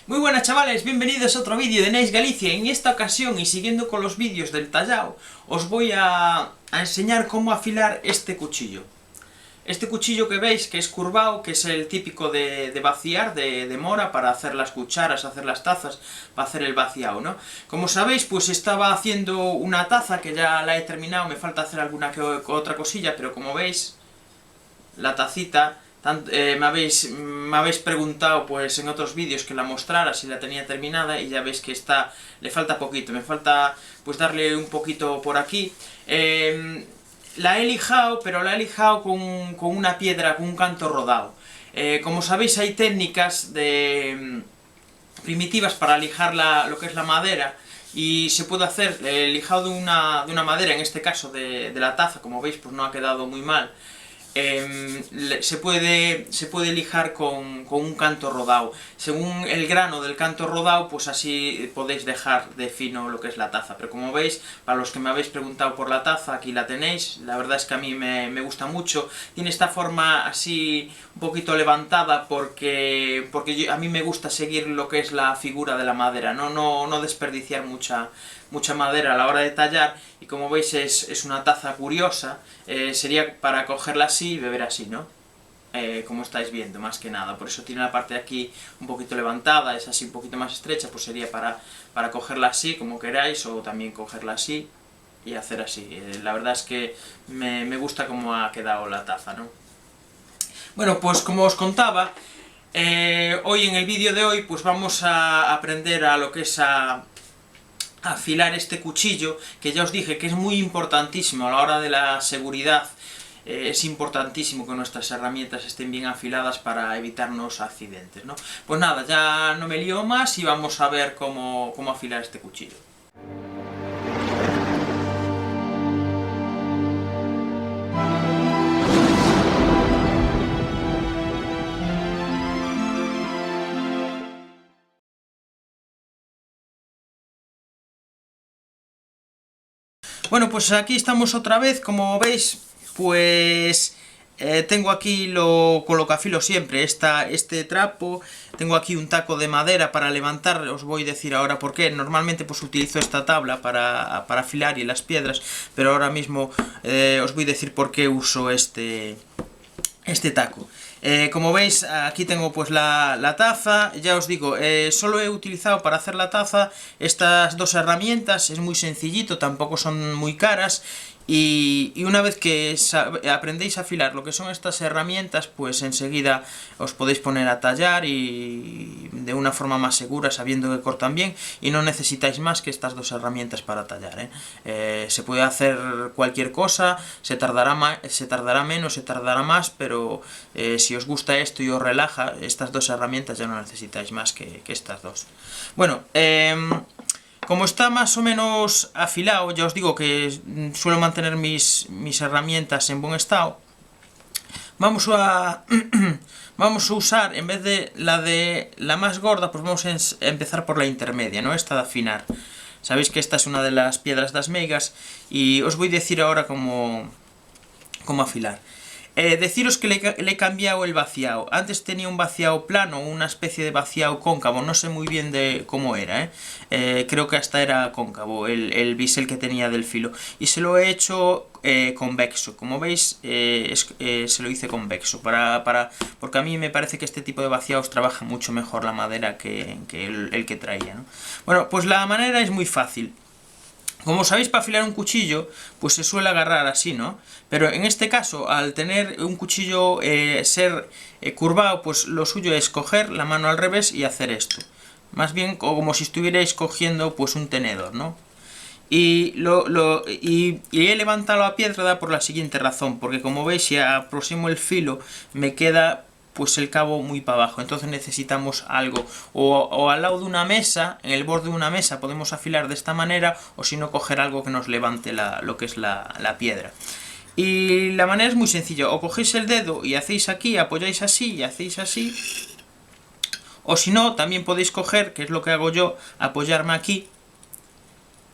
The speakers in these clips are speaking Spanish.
Muy buenas chavales, bienvenidos a otro vídeo de Nice Galicia. En esta ocasión y siguiendo con los vídeos del tallado, os voy a enseñar cómo afilar este cuchillo. Este cuchillo que veis, que es curvado, que es el típico de vaciar, de mora, para hacer las cucharas, hacer las tazas, para hacer el vaciado, ¿no? Como sabéis, pues estaba haciendo una taza que ya la he terminado, me falta hacer alguna que otra cosilla, pero como veis, la tacita... me habéis preguntado pues en otros vídeos que la mostrara si la tenía terminada y ya veis que está, le falta poquito, me falta pues darle un poquito por aquí. La he lijado, pero la he lijado con una piedra, con un canto rodado. Como sabéis hay técnicas primitivas para lijar lo que es la madera. Y se puede hacer lijado de una madera, en este caso de la taza, como veis pues no ha quedado muy mal. Se puede lijar con un canto rodado. Según el grano del canto rodado, pues así podéis dejar de fino lo que es la taza. Pero como veis, para los que me habéis preguntado por la taza, aquí la tenéis. La verdad es que a mí me gusta mucho. Tiene esta forma así un poquito levantada porque a mí me gusta seguir lo que es la figura de la madera, no desperdiciar mucha madera a la hora de tallar. Y como veis es una taza curiosa, sería para cogerla así y beber así, ¿no? Como estáis viendo, más que nada. Por eso tiene la parte de aquí un poquito levantada, es así un poquito más estrecha, pues sería para cogerla así, como queráis, o también cogerla así y hacer así. La verdad es que me gusta cómo ha quedado la taza, ¿no? Bueno, pues como os contaba, hoy en el vídeo de hoy pues vamos a aprender a lo que es a afilar este cuchillo, que ya os dije que es muy importantísimo a la hora de la seguridad. Es importantísimo que nuestras herramientas estén bien afiladas para evitarnos accidentes, ¿no? Pues nada, ya no me lío más y vamos a ver cómo afilar este cuchillo. Bueno, pues aquí estamos otra vez, como veis, pues tengo aquí con lo que afilo siempre, este trapo, tengo aquí un taco de madera para levantar, os voy a decir ahora por qué. Normalmente pues utilizo esta tabla para afilar y las piedras, pero ahora mismo os voy a decir por qué uso este taco. Como veis, aquí tengo pues la taza. Ya os digo, solo he utilizado para hacer la taza estas dos herramientas. Es muy sencillito, tampoco son muy caras. Y una vez que aprendéis a afilar lo que son estas herramientas, pues enseguida os podéis poner a tallar y de una forma más segura, sabiendo que cortan bien, y no necesitáis más que estas dos herramientas para tallar, se puede hacer cualquier cosa, se tardará menos, se tardará más, pero si os gusta esto y os relaja, estas dos herramientas ya no necesitáis más que estas dos. Bueno, como está más o menos afilado, ya os digo que suelo mantener mis herramientas en buen estado. Vamos a vamos a usar, en vez de la más gorda, pues vamos a empezar por la intermedia, ¿no? Esta de afinar. Sabéis que esta es una de las piedras das meigas y os voy a decir ahora cómo afilar. Deciros que le he cambiado el vaciado. Antes tenía un vaciado plano, una especie de vaciado cóncavo, no sé muy bien de cómo era, creo que hasta era cóncavo el bisel que tenía del filo. Y se lo he hecho convexo, como veis, se lo hice convexo, porque a mí me parece que este tipo de vaciados trabaja mucho mejor la madera que el que traía, ¿no? Bueno, pues la manera es muy fácil. Como sabéis, para afilar un cuchillo, pues se suele agarrar así, ¿no? Pero en este caso, al tener un cuchillo ser curvado, pues lo suyo es coger la mano al revés y hacer esto. Más bien como si estuvierais cogiendo pues un tenedor, ¿no? Y he levantado la piedra por la siguiente razón, porque como veis, si aproximo el filo, me queda pues el cabo muy para abajo. Entonces necesitamos algo, o al lado de una mesa, en el borde de una mesa podemos afilar de esta manera, o si no, coger algo que nos levante lo que es la piedra. Y la manera es muy sencilla, o cogéis el dedo y hacéis aquí, apoyáis así y hacéis así, o si no, también podéis coger, que es lo que hago yo, apoyarme aquí,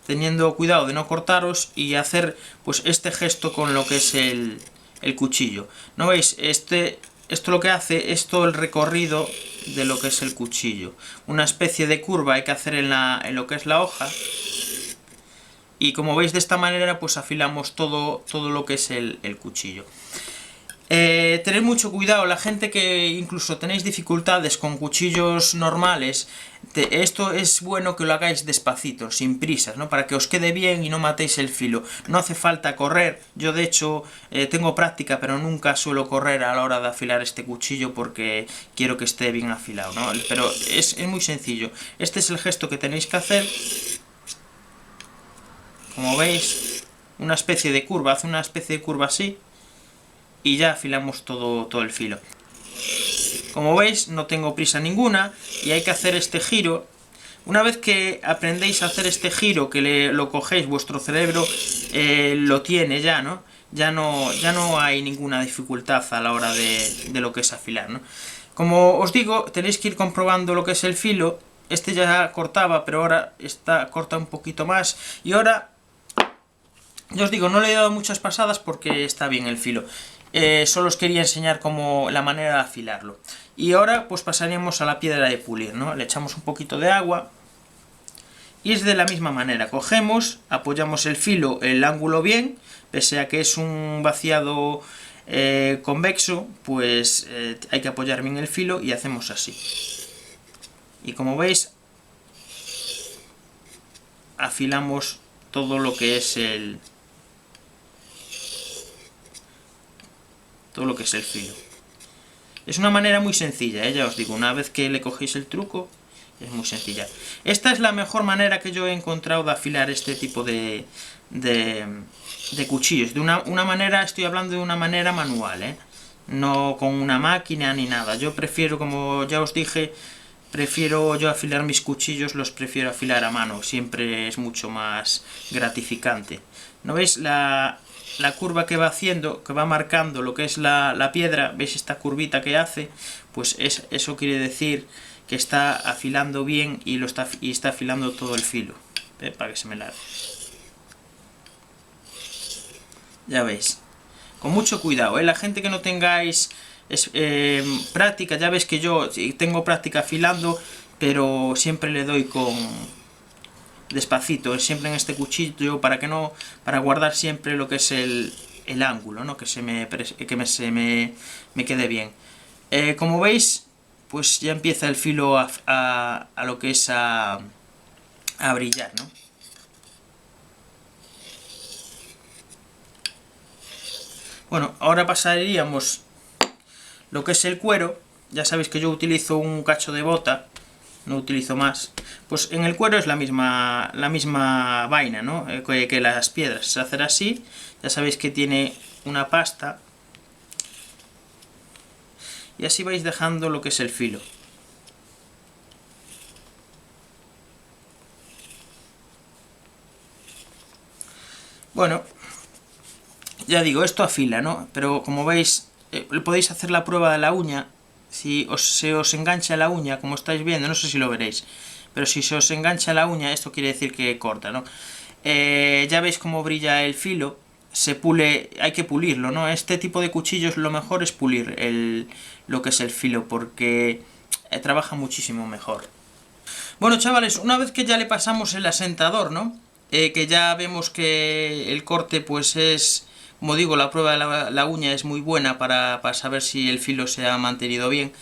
teniendo cuidado de no cortaros, y hacer pues este gesto con lo que es el cuchillo. ¿No veis? esto lo que hace es todo el recorrido de lo que es el cuchillo. Una especie de curva hay que hacer en lo que es la hoja. Y como veis, de esta manera pues afilamos todo lo que es el cuchillo. Tened mucho cuidado, la gente que incluso tenéis dificultades con cuchillos normales, esto es bueno que lo hagáis despacito, sin prisas, ¿no? Para que os quede bien y no matéis el filo. No hace falta correr, yo de hecho tengo práctica, pero nunca suelo correr a la hora de afilar este cuchillo porque quiero que esté bien afilado, ¿no? Pero es muy sencillo. Este es el gesto que tenéis que hacer. Como veis, una especie de curva, hace una especie de curva así. Y ya afilamos todo el filo. Como veis, no tengo prisa ninguna y hay que hacer este giro. Una vez que aprendéis a hacer este giro, que lo cogéis, vuestro cerebro lo tiene ya, ¿no? Ya no hay ninguna dificultad a la hora de lo que es afilar, ¿no? Como os digo, tenéis que ir comprobando lo que es el filo. Este ya cortaba, pero ahora corta un poquito más. Y ahora, ya os digo, no le he dado muchas pasadas porque está bien el filo. Solo os quería enseñar la manera de afilarlo. Y ahora pues pasaríamos a la piedra de pulir, ¿no? Le echamos un poquito de agua. Y es de la misma manera. Cogemos, apoyamos el filo, el ángulo bien, pese a que es un vaciado convexo, pues hay que apoyar bien el filo y hacemos así. Y como veis, afilamos todo lo que es el filo. Es una manera muy sencilla, ya os digo, una vez que le cogéis el truco, es muy sencilla. Esta es la mejor manera que yo he encontrado de afilar este tipo de cuchillos. De una manera, estoy hablando de una manera manual, no con una máquina ni nada. Yo prefiero, como ya os dije, prefiero yo afilar mis cuchillos, los prefiero afilar a mano. Siempre es mucho más gratificante. ¿No veis la curva que va haciendo, que va marcando lo que es la piedra? ¿Veis esta curvita que hace? Pues eso quiere decir que está afilando bien y está afilando todo el filo. Para que se me largue. Ya veis. Con mucho cuidado, la gente que no tengáis práctica, ya veis que yo tengo práctica afilando, pero siempre le doy despacito, siempre en este cuchillo, para guardar siempre lo que es el ángulo, ¿no? Que se me quede bien. Como veis, pues ya empieza el filo a lo que es a brillar, ¿no? Bueno, ahora pasaríamos lo que es el cuero. Ya sabéis que yo utilizo un cacho de bota, no utilizo más. Pues en el cuero es la misma vaina, ¿no? Que las piedras. Se hace así, ya sabéis que tiene una pasta. Y así vais dejando lo que es el filo. Bueno, ya digo, esto afila, ¿no? Pero como veis, podéis hacer la prueba de la uña. Si se os engancha la uña, como estáis viendo, no sé si lo veréis, pero si se os engancha la uña, esto quiere decir que corta, ¿no? Ya veis cómo brilla el filo. Se pule, hay que pulirlo, ¿no? Este tipo de cuchillos lo mejor es pulir lo que es el filo, porque trabaja muchísimo mejor. Bueno, chavales, una vez que ya le pasamos el asentador, ¿no? Que ya vemos que el corte pues es, como digo, la prueba de la uña es muy buena para saber si el filo se ha mantenido bien.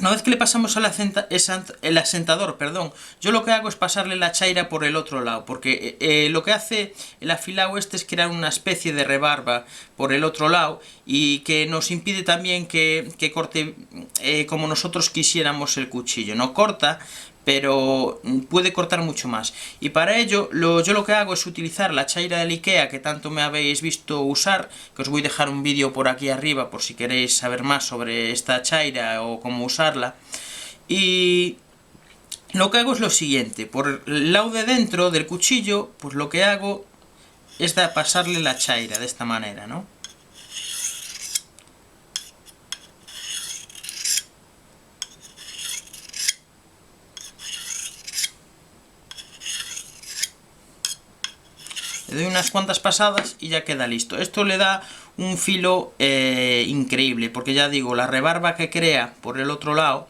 Una vez que le pasamos el asentador, perdón, yo lo que hago es pasarle la chaira por el otro lado, porque lo que hace el afilado este es crear una especie de rebarba por el otro lado y que nos impide también que corte como nosotros quisiéramos el cuchillo. No corta, pero puede cortar mucho más. Y para ello, yo lo que hago es utilizar la chaira del IKEA que tanto me habéis visto usar, que os voy a dejar un vídeo por aquí arriba por si queréis saber más sobre esta chaira o cómo usarla. Y lo que hago es lo siguiente: por el lado de dentro del cuchillo, pues lo que hago es pasarle la chaira de esta manera, ¿no? Le doy unas cuantas pasadas y ya queda listo. Esto le da un filo increíble, porque ya digo, la rebarba que crea por el otro lado,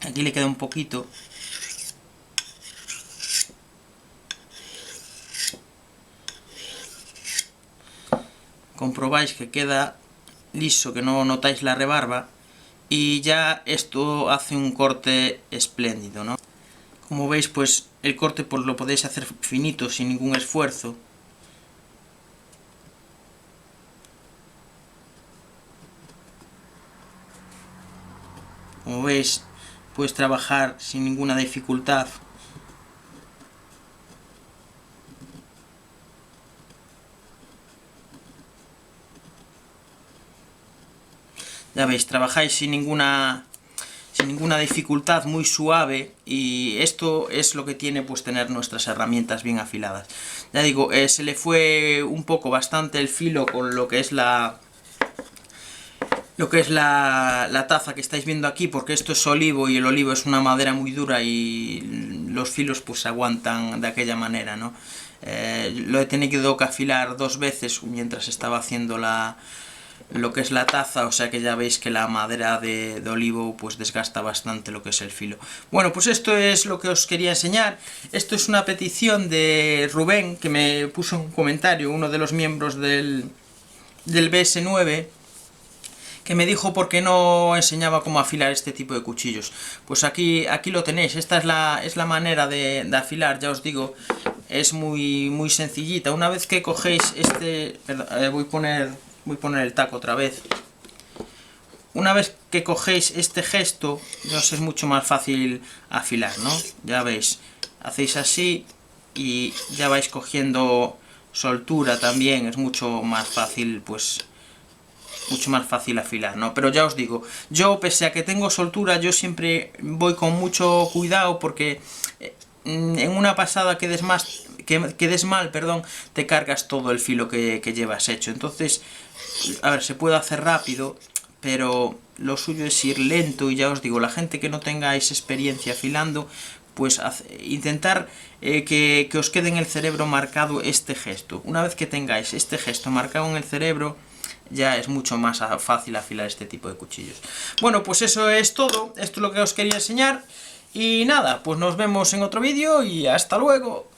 aquí le queda un poquito, comprobáis que queda liso, que no notáis la rebarba, y ya esto hace un corte espléndido, ¿no? Como veis, pues el corte pues lo podéis hacer finito sin ningún esfuerzo. Como veis, puedes trabajar sin ninguna dificultad. Ya veis, trabajáis sin ninguna dificultad, muy suave, y esto es lo que tiene pues tener nuestras herramientas bien afiladas. Ya digo, se le fue un poco bastante el filo con lo que es la taza que estáis viendo aquí, porque esto es olivo y el olivo es una madera muy dura y los filos pues se aguantan de aquella manera, ¿no? Lo he tenido que afilar 2 veces mientras estaba haciendo lo que es la taza, o sea que ya veis que la madera de olivo pues desgasta bastante lo que es el filo. Bueno, pues esto es lo que os quería enseñar. Esto es una petición de Rubén, que me puso en un comentario, uno de los miembros del BS9, que me dijo por qué no enseñaba cómo afilar este tipo de cuchillos. Pues aquí lo tenéis, esta es la manera de afilar, ya os digo, es muy sencillita. Una vez que cogéis este... voy a poner el taco otra vez. Una vez que cogéis este gesto, ya os es mucho más fácil afilar, ¿no? Ya veis, hacéis así y ya vais cogiendo soltura también, es mucho más fácil, pues... mucho más fácil afilar, ¿no? Pero ya os digo, yo pese a que tengo soltura, yo siempre voy con mucho cuidado, porque en una pasada que des mal, perdón, te cargas todo el filo que llevas hecho. Entonces, a ver, se puede hacer rápido, pero lo suyo es ir lento, y ya os digo, la gente que no tengáis experiencia afilando, pues intentar que os quede en el cerebro marcado este gesto. Una vez que tengáis este gesto marcado en el cerebro, ya es mucho más fácil afilar este tipo de cuchillos. Bueno, pues eso es todo, esto es lo que os quería enseñar, y nada, pues nos vemos en otro vídeo y hasta luego.